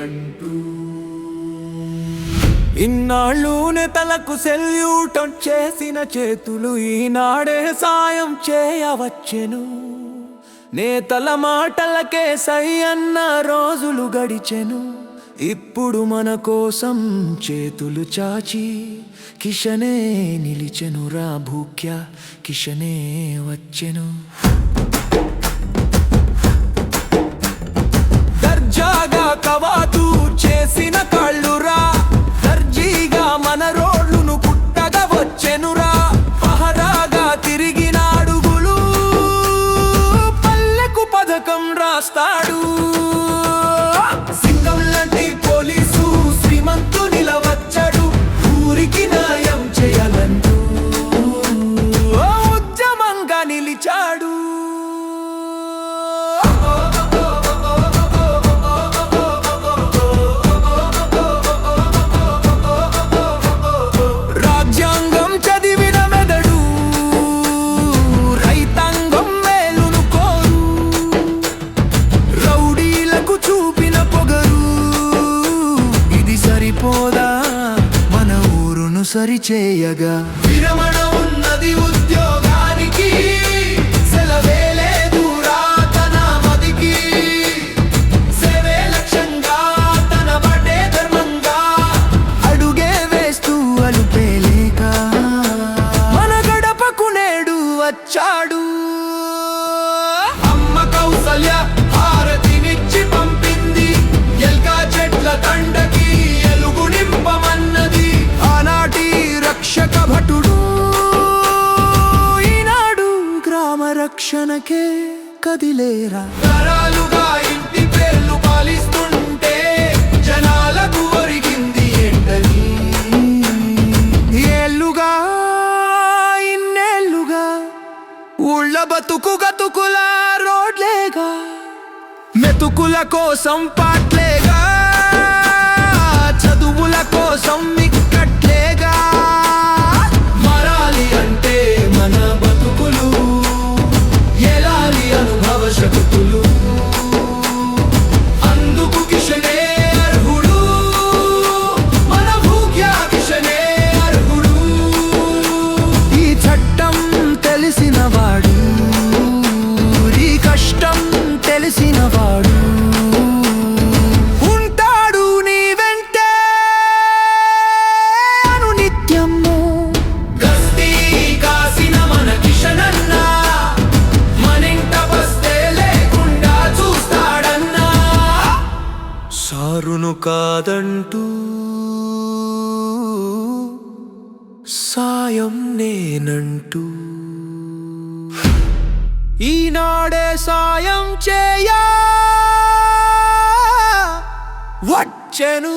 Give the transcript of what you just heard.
నేనంటూ. ఇన్నాళ్ళు నేతలకు సెల్యూట్ చేసిన చేతులు ఈనాడే సాయం చేయవచ్చెను. నేతల మాటలకే సై అన్న రోజులు గడిచెను. ఇప్పుడు మన కోసం చేతులు చాచి కిషనే నిలిచెనురా భూక్య కిషనే వచ్చెను. దర్జాగా కవాతు చేసిన కాళ్ళురా, దర్జీగా మన రోడ్లును పుట్టగా వచ్చెనురా. పహరాగా తిరిగిన అడుగులు పల్లెకు పథకం రాస్తాడు. సింగం లాంటి పోలీసు శ్రీమంతు నిలవచ్చాడు, ఊరికి న్యాయం చేయాలంటూ ఉద్యమంగా నిలిచాడు. రాజ్యాంగం చదివిన మెదడు రైతాంగం మేలును కోరు, రౌడీలకు చూపిన పొగరు ఇది సరిపోదా మన ఊరును సరిచేయగా. విరమణ ఉన్నది ఉద్యోగానికి, సెలవే లేదురా తన మదికి. సేవే లక్ష్యంగా తన బట్టే ధర్మంగా అడుగే వేస్తూ అలుపేలేక మన గడపకు నేడు వచ్చాడు. అమ్మ కౌసల్య హారతినిచ్చి పంపింది, ఎల్కా చెట్ల తండకి ఎలుగు నింపమన్నది. ఆనాటి రక్షక భటుడు ఈనాడు గ్రామ రక్షణకే కదిలేరా. తరాలుగా ఇంటి పేర్లు పాలిస్తుంటే జనాలకు ఒరిగింది ఏంటని. ఏళ్ళుగా ఇన్నేళ్ళుగా ఊళ్ళ బతుకు గతుకుల రోడ్లేగా, మెతుకుల కోసం పాట్లేగా, చదువుల కోసం ఇక్కట్లేగా. మారాలి అంటే మన బతుకులు, ఎలాలి అనుభవ శక్తులు. అందుకు కిషనే అర్హుడు, మన భూక్య కిషనే అర్హుడు. ఈ చట్టం తెలిసిన వాడు, ఈ కష్టం తెలిసిన వాడు ఉంటాడు నీ వెంటే అనునిత్యము. గస్తీ కాసిన మన కిషనన్నా, మనింట బస్తే లేకుండా చూస్తాడన్నా. సారును కాదంటూ సాయం నేనంటూ ఈనాడే సాయం చేయ వచ్చెను.